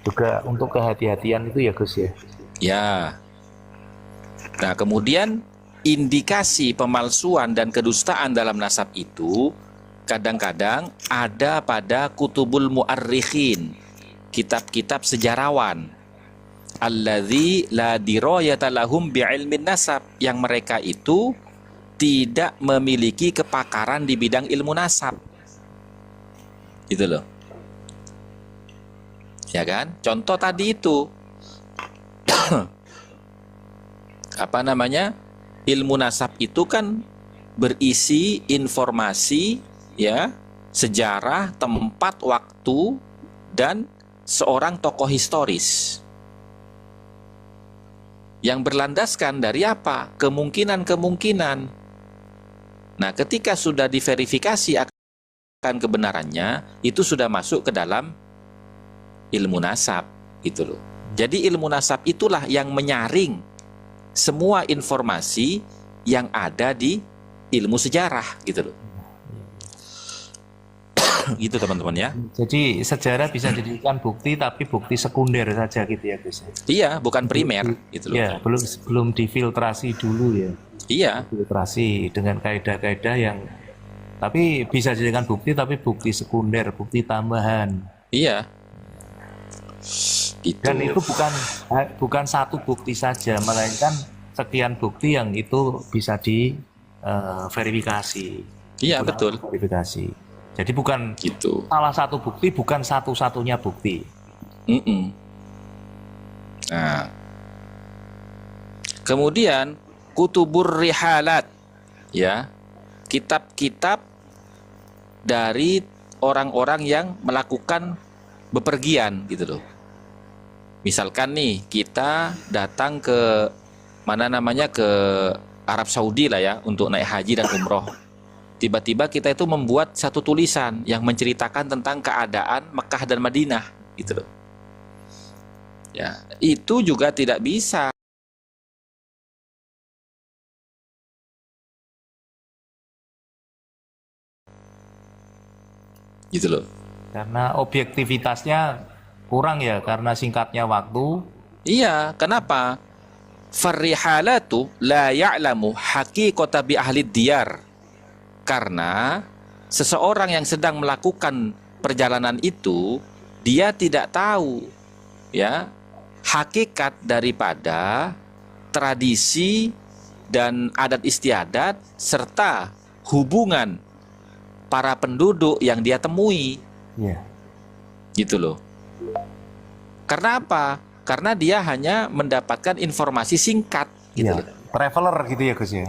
juga untuk kehati-hatian itu ya Gus ya. Ya. Nah, kemudian indikasi pemalsuan dan kedustaan dalam nasab itu kadang-kadang ada pada kutubul mu'arrikhin, kitab-kitab sejarawan, alladzi la dirayata lahum bi'ilmin nasab, yang mereka itu tidak memiliki kepakaran di bidang ilmu nasab. Gitu loh. Ya kan? Contoh tadi itu apa namanya? Ilmu nasab itu kan berisi informasi, ya, sejarah, tempat, waktu, dan seorang tokoh historis yang berlandaskan dari apa? Kemungkinan-kemungkinan. Nah, ketika sudah diverifikasi akan kebenarannya, itu sudah masuk ke dalam ilmu nasab, gitu loh. Jadi ilmu nasab itulah yang menyaring semua informasi yang ada di ilmu sejarah, gitu loh. Gitu teman-teman ya. Jadi sejarah bisa dijadikan bukti tapi bukti sekunder saja gitu ya Gus. Iya, bukan primer, gitu loh. Ya, belum difiltrasi dulu ya. Iya, Filtrasi dengan kaidah-kaidah yang tapi bisa dijadikan bukti tapi bukti sekunder, bukti tambahan. iya, Dan gitu. itu bukan satu bukti saja, melainkan sekian bukti yang itu bisa diverifikasi, Iya, digunakan betul. untuk verifikasi. Jadi bukan Gitu. salah satu bukti, bukan satu-satunya bukti. Mm-mm. Nah, kemudian kutubur rihalat, ya, kitab-kitab dari orang-orang yang melakukan bepergian, gitu loh. Misalkan nih kita datang ke mana namanya, ke Arab Saudi lah ya, untuk naik haji dan umroh. Tiba-tiba kita itu membuat satu tulisan yang menceritakan tentang keadaan Mekah dan Madinah, gitu loh. Ya, itu juga tidak bisa, gitu loh. Karena objektivitasnya kurang ya, karena singkatnya waktu. Iya, kenapa? Farrihalatu la ya'lamu haqiqata bi ahli diyar. Karena seseorang yang sedang melakukan perjalanan itu, dia tidak tahu, ya, hakikat daripada tradisi dan adat istiadat serta hubungan para penduduk yang dia temui, Ya, gitu loh. Karena apa? Karena dia hanya mendapatkan informasi singkat, gitu ya, loh. traveler gitu ya Gus ya,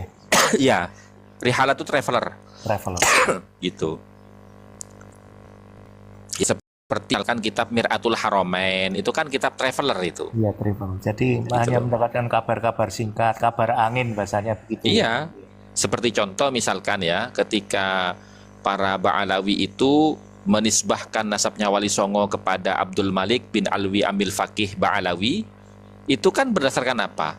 Ya, rihala itu traveler, traveler. gitu. Ya, seperti kan kitab Mir'atul Haramain, itu kan kitab traveler itu, Iya, travel. Jadi gitu hanya loh. mendapatkan kabar-kabar singkat, kabar angin bahasanya begitu ya. Iya, seperti contoh misalkan ya, ketika para Ba'alawi itu menisbahkan nasabnya Wali Songo kepada Abdul Malik bin Alwi Amil Fakih Ba'alawi, itu kan berdasarkan apa?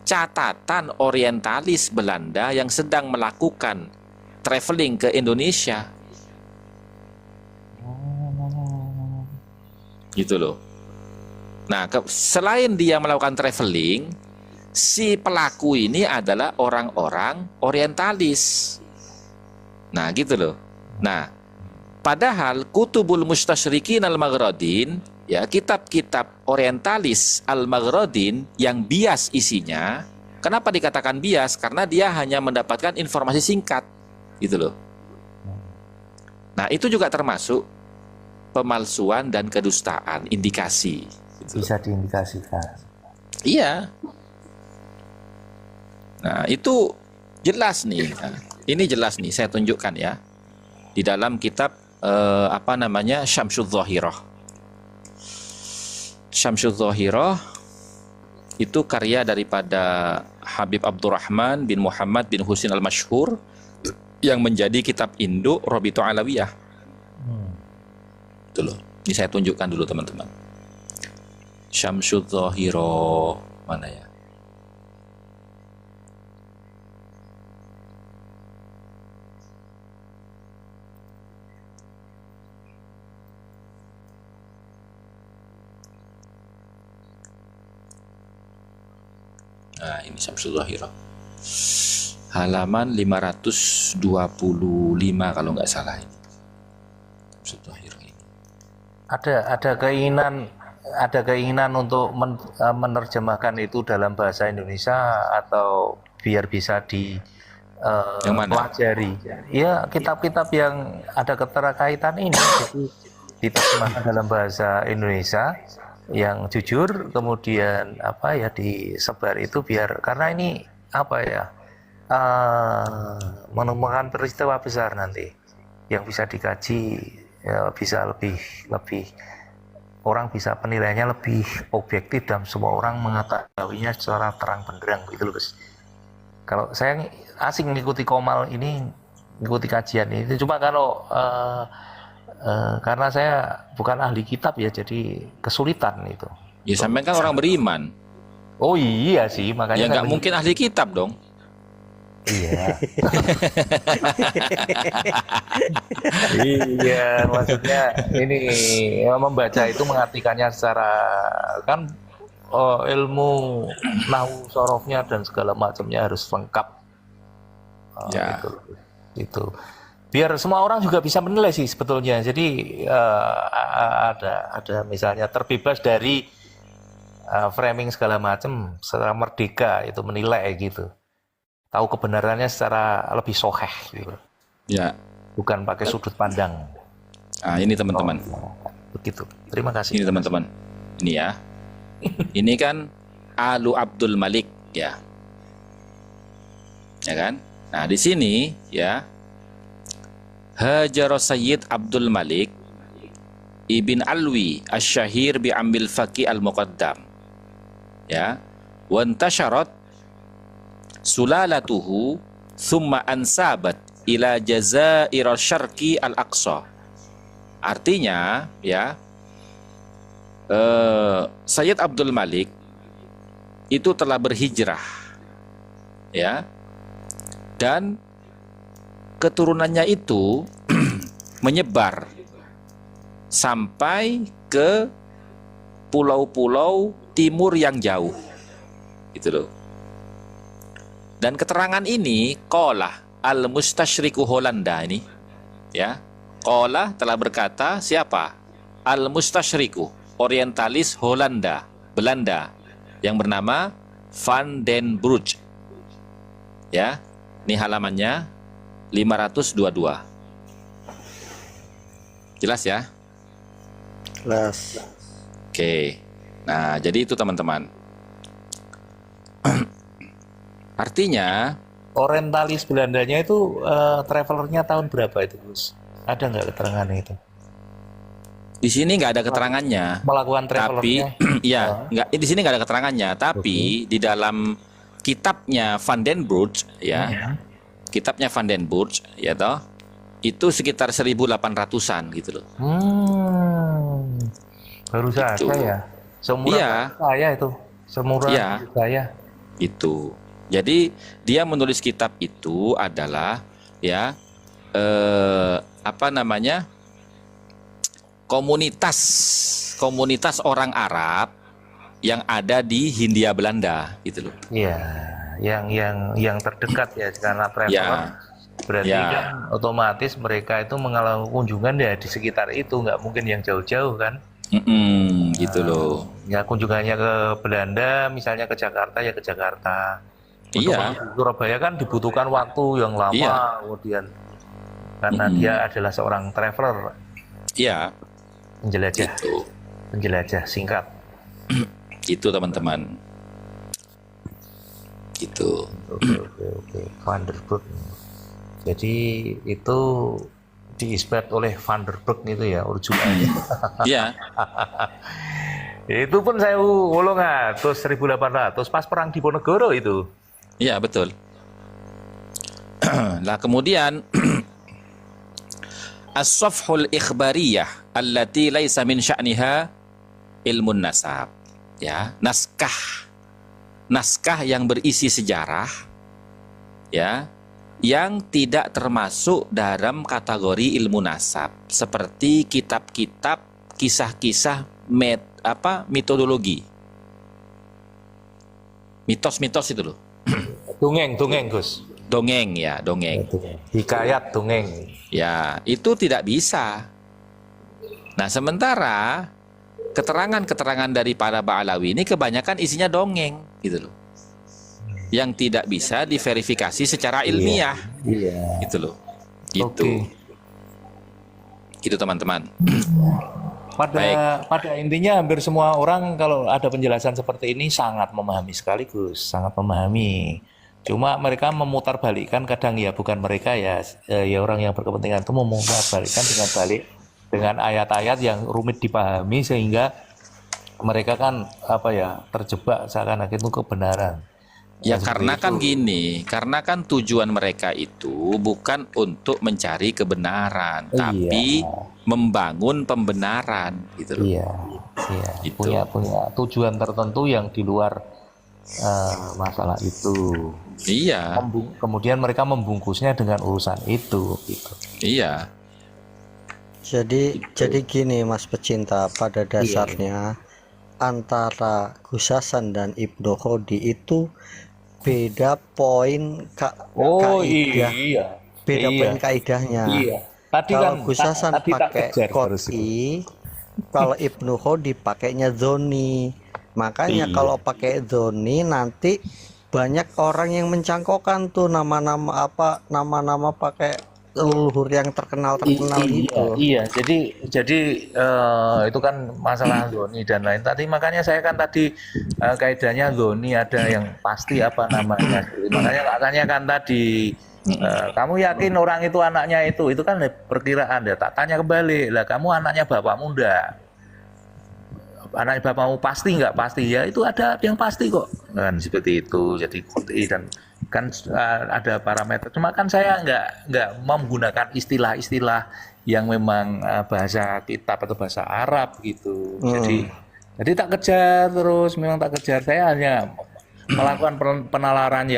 Catatan orientalis Belanda yang sedang melakukan traveling ke Indonesia, gitu loh. Nah, selain dia melakukan traveling, si pelaku ini adalah orang-orang orientalis. Nah, gitu loh. Nah, padahal kutubul mustasyrikin al-maghradin, ya, kitab-kitab orientalis al-maghradin yang bias isinya, kenapa dikatakan bias? Karena dia hanya mendapatkan informasi singkat, gitu loh. Nah, itu juga termasuk pemalsuan dan kedustaan, indikasi, gitu loh. Bisa diindikasikan. Iya. Nah, itu jelas nih. Nah, ini jelas nih, saya tunjukkan ya. Di dalam kitab apa namanya, Syamsuz Dhahirah. Syamsuz Dhahirah itu karya daripada Habib Abdurrahman bin Muhammad bin Husin al-Masyhur yang menjadi kitab induk Rabithah Alawiyah. Itu loh. Ini saya tunjukkan dulu teman-teman. Syamsuz Dhahirah mana ya? Nah, ini Syamsul Zahirah. Halaman 525 kalau nggak salah ini. Syamsul Zahirah ini. Ada keinginan untuk menerjemahkan itu dalam bahasa Indonesia atau biar bisa Yang mana? pelajari. Ya, kitab-kitab yang ada keterkaitan ini jadi diterjemahkan dalam bahasa Indonesia yang jujur, kemudian apa ya disebar itu biar karena ini apa ya menemukan peristiwa besar nanti yang bisa dikaji ya, bisa lebih orang bisa penilaiannya lebih objektif dan semua orang mengetahuinya secara terang benderang gitu loh Gus. Kalau saya asing mengikuti Komal ini, mengikuti kajian ini, cuma kalau karena saya bukan ahli kitab ya, jadi kesulitan itu. Ya sampai kan orang beriman. Oh iya sih, Ya makanya nggak mungkin ahli kitab dong. Iya. Iya, maksudnya ini membaca itu mengartikannya secara kan ilmu nahwu sorofnya dan segala macamnya harus lengkap. Ya. Itu. Biar semua orang juga bisa menilai sih sebetulnya. Jadi ada misalnya terbebas dari framing segala macam, secara merdeka itu menilai gitu. Tahu kebenarannya secara lebih soheh gitu. Ya. Bukan pakai sudut pandang. Ah, ini teman-teman. Begitu. Terima kasih. Ini teman-teman. Ini ya. Ini kan Alu Abdul Malik ya. Ya kan? Nah, di sini ya Hajar Sayyid Abdul Malik Ibn Alwi Asy-Syahir bi Ambil Faqih Al-Muqaddam. Ya. Wa intasharat sulalatuhu thumma ansabat ila Jazair Syarqi Al-Aqsa. Artinya ya Sayyid Abdul Malik itu telah berhijrah ya, dan keturunannya itu menyebar sampai ke pulau-pulau timur yang jauh gitu loh. Dan keterangan ini qala al-mustasyriku Holanda ini ya. Qala telah berkata siapa? Al-mustasyriku, orientalis Holanda, Belanda yang bernama Van den Broek. Ya. Ini halamannya 522. Jelas ya? Jelas. Oke. Nah, jadi itu teman-teman. Artinya Orientalis Belandanya itu travelernya tahun berapa itu, Gus? Ada nggak keterangan itu? di sini nggak ada keterangannya. Melakukan Tapi travelernya? ya, nggak di sini nggak ada keterangannya. Tapi di dalam kitabnya Van den Broek ya, kitabnya Van den Broek ya toh, itu sekitar 1800-an gitu loh. Baru saja Itu. ya. Semurah Iya. saya itu. Semurah Iya. saya. Itu. Jadi dia menulis kitab itu adalah ya apa namanya, komunitas orang Arab yang ada di Hindia Belanda gitu loh. Iya, yang terdekat ya karena traveler. Ya. Berarti Ya. kan otomatis mereka itu mengalami kunjungan ya di sekitar itu, nggak mungkin yang jauh-jauh kan? Gitu loh. Ya kunjungannya ke Belanda, misalnya ke Jakarta ya ke Jakarta. Untuk Iya. masuk ke Surabaya kan dibutuhkan waktu yang lama, Iya. kemudian karena dia adalah seorang traveler, Iya, penjelajah singkat. itu teman-teman. Gitu. Oke. Van der Broek. Jadi itu diisbat oleh Van der Broek itu ya, urjukannya. Iya. Itu pun saya 1800 pas perang Diponegoro itu. Iya, betul. Lah kemudian as-safhul ikhbariyah allati laisa min sya'niha ilmun nasab. Ya, naskah yang berisi sejarah ya, yang tidak termasuk dalam kategori ilmu nasab, seperti kitab-kitab kisah-kisah metodologi. Mitos-mitos itu loh. Dongeng, Gus. Dongeng ya, dongeng. Hikayat dongeng. Ya, itu tidak bisa. Nah, sementara keterangan-keterangan dari para Ba'alawi ini kebanyakan isinya dongeng gitu loh. Yang tidak bisa diverifikasi secara ilmiah. Iya. Gitu loh. Gitu. Gitu teman-teman. Pada intinya hampir semua orang kalau ada penjelasan seperti ini sangat memahami sekaligus, sangat memahami. Cuma mereka memutarbalikkan kadang ya, bukan mereka ya, ya orang yang berkepentingan itu memutarbalikkan dengan ayat-ayat yang rumit dipahami sehingga mereka kan terjebak seakan-akan itu kebenaran. Ya karena kan gini, karena kan tujuan mereka itu bukan untuk mencari kebenaran, tapi membangun pembenaran gitu loh. Iya. Gitu. Punya tujuan tertentu yang di luar masalah itu. Iya. Kemudian mereka membungkusnya dengan urusan itu gitu. Iya. Jadi gini Mas pecinta, pada dasarnya antara Gus Hasan dan Ibnu Khodi itu beda poin kaidah. Beda poin kaidahnya. Iya. Tadi kalau kan Gus Hasan pakai qot'i, kalau Ibnu Khodi pakainya dzonni. Makanya kalau pakai dzonni nanti banyak orang yang mencangkokkan tuh nama-nama pakai leluhur yang terkenal gitu. Iya, jadi itu kan masalah dzonni dan lain. Tadi makanya saya kan tadi kaidahnya dzonni ada yang pasti apa namanya. Makanya katanya kan tadi kamu yakin orang itu anaknya itu kan perkiraan ya. Tak tanya kembali lah, kamu anaknya bapakmu enggak? Anaknya bapakmu pasti nggak pasti ya, itu ada yang pasti kok kan seperti itu. Jadi qot'i dan kan ada parameter, cuma kan saya nggak menggunakan istilah-istilah yang memang bahasa kitab atau bahasa Arab gitu. Jadi tak kejar terus, memang tak kejar. Saya hanya melakukan penalaran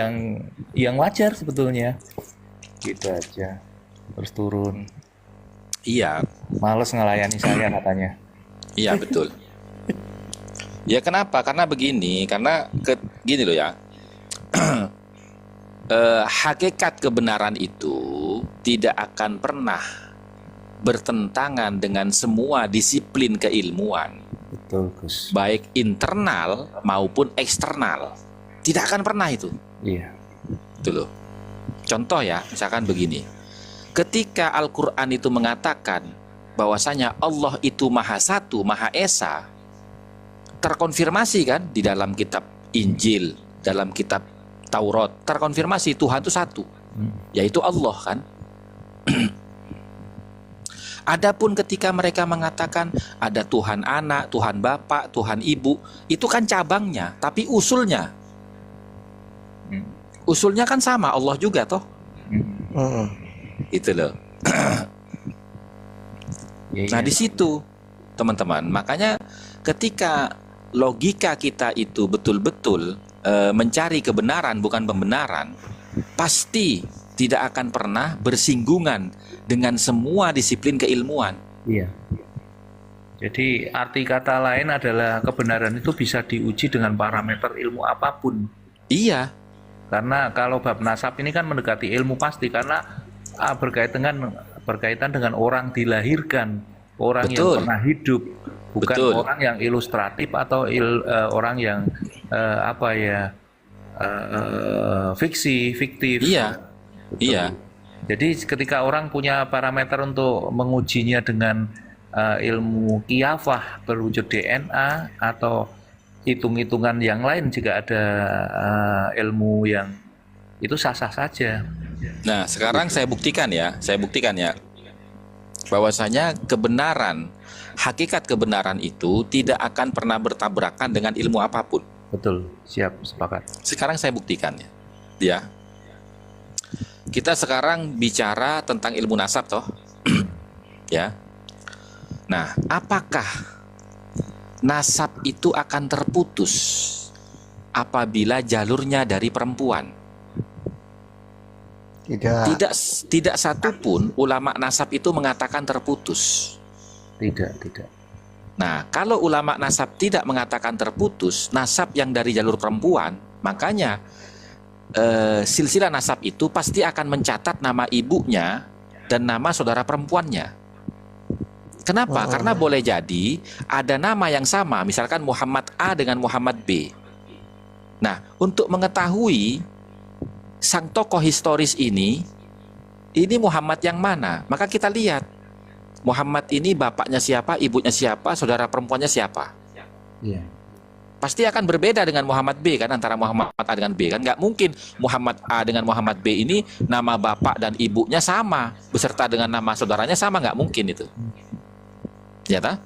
yang wajar sebetulnya gitu aja. Terus turun. Iya. Males ngelayani saya katanya. Iya betul. Ya kenapa? Karena begini, gini loh ya. Hakikat kebenaran itu tidak akan pernah bertentangan dengan semua disiplin keilmuan. Betul, Gus. Baik internal maupun eksternal. Tidak akan pernah itu. Iya. Itu loh. Contoh ya, misalkan begini. Ketika Al-Qur'an itu mengatakan bahwasanya Allah itu Maha Satu, Maha Esa, terkonfirmasi kan di dalam kitab Injil, dalam kitab Taurat, terkonfirmasi Tuhan itu satu, yaitu Allah kan. Adapun ketika mereka mengatakan ada Tuhan Anak, Tuhan Bapa, Tuhan Ibu, itu kan cabangnya, tapi usulnya kan sama, Allah juga toh. Itu loh. Nah di situ teman-teman, makanya ketika logika kita itu betul-betul mencari kebenaran bukan pembenaran, pasti tidak akan pernah bersinggungan dengan semua disiplin keilmuan. Iya. Jadi arti kata lain adalah kebenaran itu bisa diuji dengan parameter ilmu apapun. Iya. Karena kalau bab nasab ini kan mendekati ilmu pasti, karena berkaitan dengan orang dilahirkan, orang yang pernah hidup, bukan orang yang ilustratif atau orang yang fiktif. Iya. Betul. Iya. Jadi ketika orang punya parameter untuk mengujinya dengan ilmu qiyafah berwujud DNA atau hitung-hitungan yang lain, jika ada ilmu yang itu sah-sah saja. Nah, sekarang saya buktikan ya, bahwasanya kebenaran, hakikat kebenaran itu tidak akan pernah bertabrakan dengan ilmu apapun. Betul, siap, sepakat. Sekarang saya buktikan ya. Kita sekarang bicara tentang ilmu nasab toh. Ya. Nah, apakah nasab itu akan terputus apabila jalurnya dari perempuan? Tidak satupun ulama nasab itu mengatakan terputus. Tidak. Nah, kalau ulama nasab tidak mengatakan terputus, nasab yang dari jalur perempuan Makanya silsilah nasab itu pasti akan mencatat nama ibunya dan nama saudara perempuannya. Kenapa? Karena boleh jadi ada nama yang sama, misalkan Muhammad A dengan Muhammad B. Nah, untuk mengetahui sang tokoh historis ini Muhammad yang mana, maka kita lihat Muhammad ini bapaknya siapa, ibunya siapa, saudara perempuannya siapa. Iya. Pasti akan berbeda dengan Muhammad B kan, antara Muhammad A dengan B kan. Nggak mungkin Muhammad A dengan Muhammad B ini nama bapak dan ibunya sama beserta dengan nama saudaranya sama, nggak mungkin itu. Ya tak?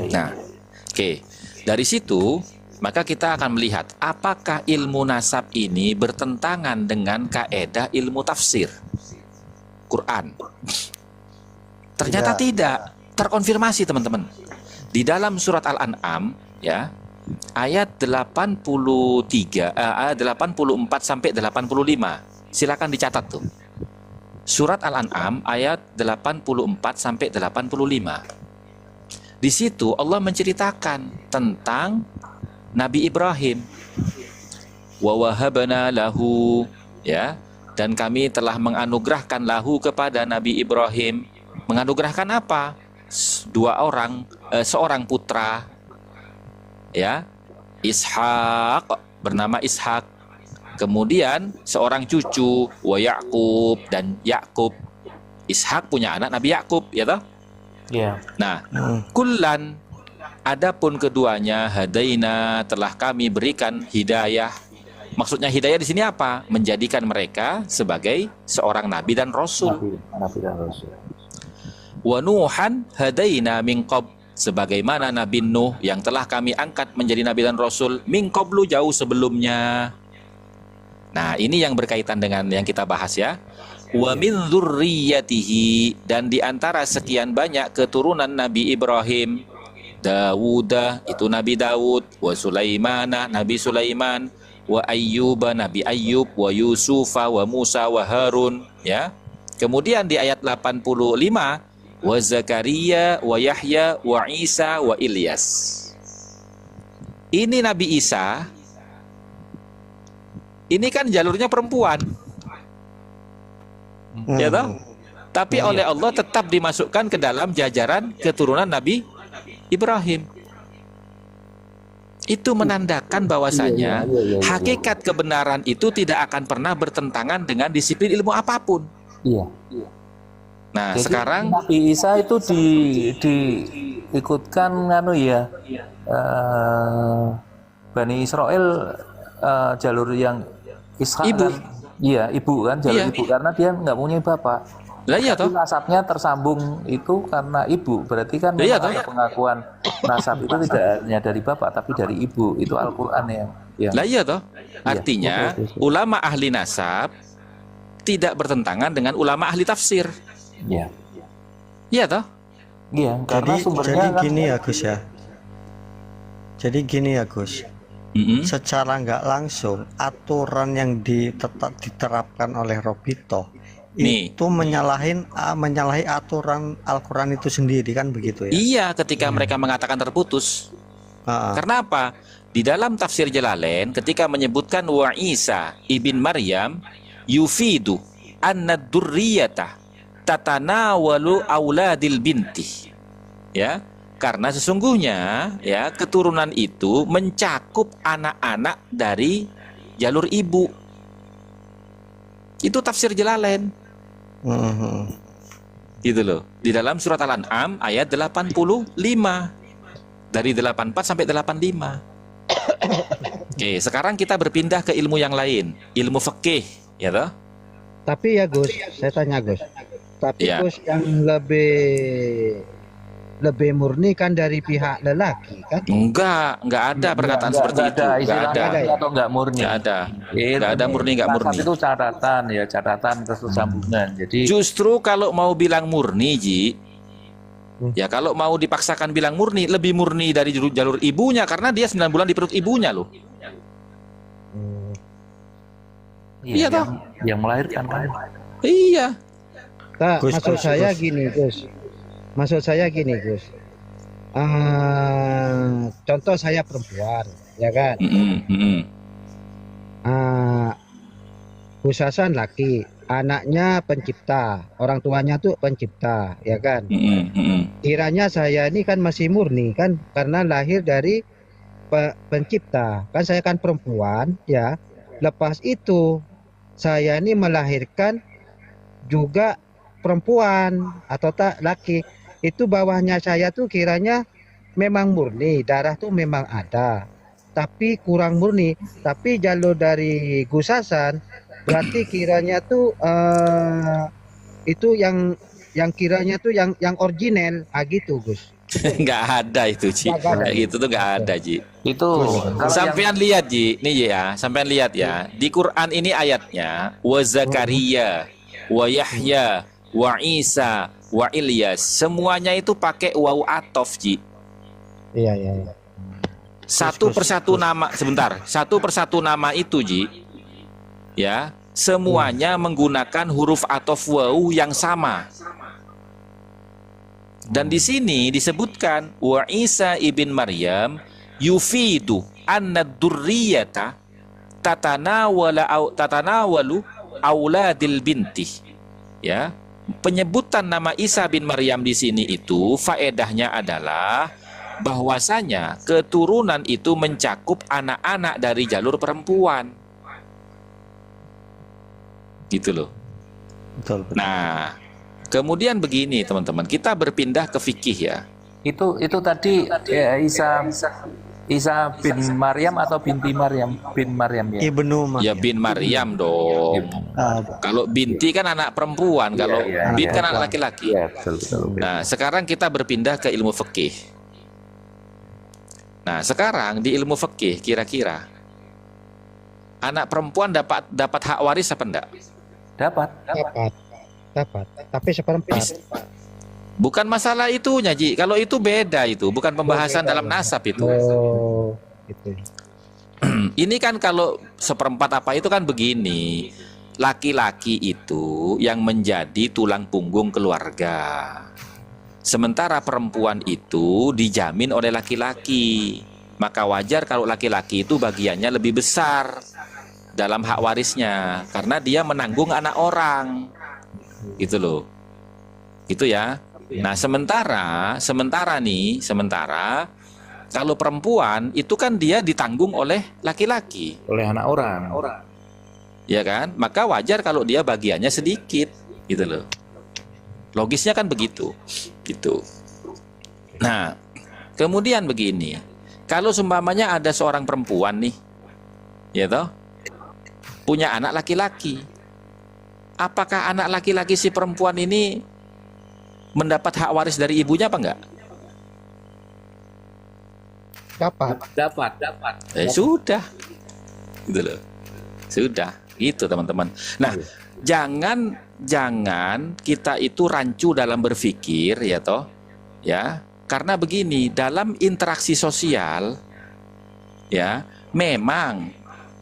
Nah, oke. Dari situ maka kita akan melihat apakah ilmu nasab ini bertentangan dengan kaedah ilmu tafsir Quran. Ternyata tidak. Terkonfirmasi teman-teman. Di dalam surat Al-An'am ya, ayat 84 sampai 85. Silakan dicatat tuh. Surat Al-An'am ayat 84 sampai 85. Di situ Allah menceritakan tentang Nabi Ibrahim. Wa wahabna lahu, ya, dan kami telah menganugerahkan lahu kepada Nabi Ibrahim. Menganugerahkan apa? Seorang putra, ya, Ishak, bernama Ishak. Kemudian seorang cucu, wa Yakub, dan Yakub. Ishak punya anak Nabi Yakub, ya toh? Iya. Nah, kullan, adapun keduanya, hadaina, telah kami berikan hidayah. Maksudnya hidayah di sini apa? Menjadikan mereka sebagai seorang nabi dan rasul. Nabi dan rasul. Wa Nuhan hadaina min qabl, sebagaimana Nabi Nuh yang telah kami angkat menjadi nabi dan rasul min qablu, jauh sebelumnya. Nah, ini yang berkaitan dengan yang kita bahas ya. Wa min dzurriyyatihi, dan di antara sekian banyak keturunan Nabi Ibrahim, Dawuda, itu Nabi Daud, wa Sulaimana, Nabi Sulaiman, wa Ayyuba, Nabi Ayyub, wa Yusufa, wa Musa, wa Harun, ya. Kemudian di ayat 85, wa Zakaria, wa Yahya, wa Isa, wa Ilyas. Ini Nabi Isa. Ini kan jalurnya perempuan. Ya toh? Tapi oleh Allah tetap dimasukkan ke dalam jajaran keturunan Nabi Ibrahim. Itu menandakan bahwasanya hakikat kebenaran itu tidak akan pernah bertentangan dengan disiplin ilmu apapun. Iya. Nah, Jadi, sekarang Nabi Isa itu diikutkan Bani Israel, jalur yang Ishak Ibu. kan? Iya, ibu kan, jalur Iya. ibu, karena dia nggak punya bapak. lah iya toh. Tapi nasabnya tersambung itu karena ibu, berarti kan Iya, memang toh. ada pengakuan nasab itu tidak hanya dari bapak tapi dari ibu. Itu Al-Qur'an yang Lah iya toh. Artinya ulama ahli nasab tidak bertentangan dengan ulama ahli tafsir. Iya. Iya toh? Iya, karena sumbernya jadi kan gini ya Gus ya. Jadi gini ya Gus. Secara nggak langsung aturan yang diterapkan oleh Robito Nih. itu menyalahi aturan Al-Quran itu sendiri kan begitu ya? Iya, ketika mereka mengatakan terputus. Karena apa? Di dalam tafsir Jalalain ketika menyebutkan wa Isa ibn Maryam yufidu anna dzurriyyata tatanawalu auladil binti. Ya, karena sesungguhnya ya keturunan itu mencakup anak-anak dari jalur ibu. Itu tafsir Jalalain. Gitu loh. Di dalam surat Al-An'am ayat 85. Dari 84 sampai 85. Oke, sekarang kita berpindah ke ilmu yang lain, ilmu fikih, ya toh? Tapi ya Gus, saya tanya Gus. Tapi Ya. Gus yang lebih murni kan dari pihak lelaki kan? Enggak ada perkataan seperti itu. Enggak istilahnya ada. murni atau enggak murni. Enggak ada. Enggak ada murni, enggak Nasab murni. itu catatan terus sambungan. Jadi Justru kalau mau bilang murni, Ji, ya kalau mau dipaksakan bilang murni, lebih murni dari jalur ibunya karena dia 9 bulan di perut ibunya loh. Iya toh? yang melahirkan kan. Iya. Nah, Gus, maksud Gus, saya Gus. gini Gus. Maksud saya gini Gus. Contoh saya perempuan, ya kan? Gus Hasan laki, anaknya pencipta, orang tuanya tuh pencipta, ya kan? Kiranya saya ini kan masih murni kan, karena lahir dari pencipta. Kan saya kan perempuan, ya. Lepas itu saya ini melahirkan juga perempuan atau tak laki. Itu bawahnya saya tuh kiranya memang murni, darah tuh memang ada, tapi kurang murni. Tapi jalur dari Gus Hasan berarti kiranya tuh itu yang kiranya tuh yang original, gitu Gus. Nggak ada itu, Ji. Nggak ada. Kayak gitu tuh nggak ada, Ji. Itu kalau Sampean lihat, Ji. Nih ya, sampean lihat ya. Di Quran ini ayatnya wa Zakaria, wa Yahya, wa Isa, wa Ilyas. Semuanya itu pakai wawu atof, Ji. Iya, iya, iya. Satu persatu nama, sebentar. Satu persatu nama itu, Ji. Ya, semuanya menggunakan huruf atof wawu yang sama. Dan di sini disebutkan wa Isa ibn Maryam yufidu anna dzurriyyata tatanawalu auladil binti. Ya, penyebutan nama Isa bin Maryam di sini itu faedahnya adalah bahwasanya keturunan itu mencakup anak-anak dari jalur perempuan. Gitu loh. Betul, betul. Nah, kemudian begini teman-teman, kita berpindah ke fikih ya. itu tadi ya, Isa bin Maryam atau binti Maryam? Bin Maryam ya. Ibnu Ya bin Maryam dong. Kalau binti kan anak perempuan, kalau iya, bin iya. kan anak laki-laki. Iya, betul. Nah, sekarang kita berpindah ke ilmu fikih. Nah, sekarang di ilmu fikih kira-kira anak perempuan dapat hak waris apa enggak? Dapat. Dapat. Tapi seperempat. Bukan masalah itunya, Ji. Kalau itu beda itu, bukan pembahasan dalam nasab itu. Oh, gitu. Ini kan kalau seperempat apa itu kan begini. Laki-laki itu yang menjadi tulang punggung keluarga. Sementara perempuan itu dijamin oleh laki-laki. Maka wajar kalau laki-laki itu bagiannya lebih besar dalam hak warisnya. Karena dia menanggung anak orang. Gitu loh. Gitu ya. Nah, sementara kalau perempuan itu kan dia ditanggung oleh laki-laki, Oleh anak orang. ya kan? Maka wajar kalau dia bagiannya sedikit, gitu loh. Logisnya kan begitu, gitu. Nah, kemudian begini, kalau seumpamanya ada seorang perempuan nih, ya toh, punya anak laki-laki, apakah anak laki-laki si perempuan ini mendapat hak waris dari ibunya apa enggak? Dapat. Sudah, gitu loh, sudah, gitu teman-teman. Nah, jangan kita itu rancu dalam berpikir, ya toh, ya, karena begini, dalam interaksi sosial, ya, memang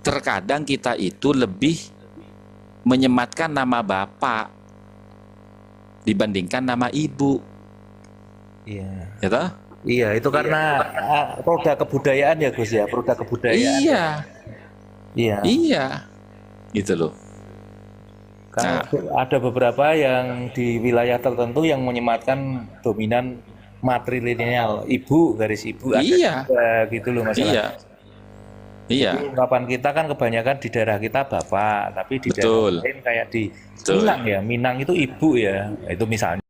terkadang kita itu lebih menyematkan nama bapak dibandingkan nama ibu, Iya. ya toh? Iya, itu karena produk kebudayaan ya, Gus ya, produk kebudayaan. Iya, gitu loh. Karena ada beberapa yang di wilayah tertentu yang menyematkan dominan matrilineal, ibu, garis ibu, ada Iya. juga, gitu loh masalah. Iya. Jadi, ungkapan kita kan kebanyakan di daerah kita bapak, tapi di Betul. daerah lain kayak di Betul. Minang ya, Minang itu ibu ya, itu misalnya.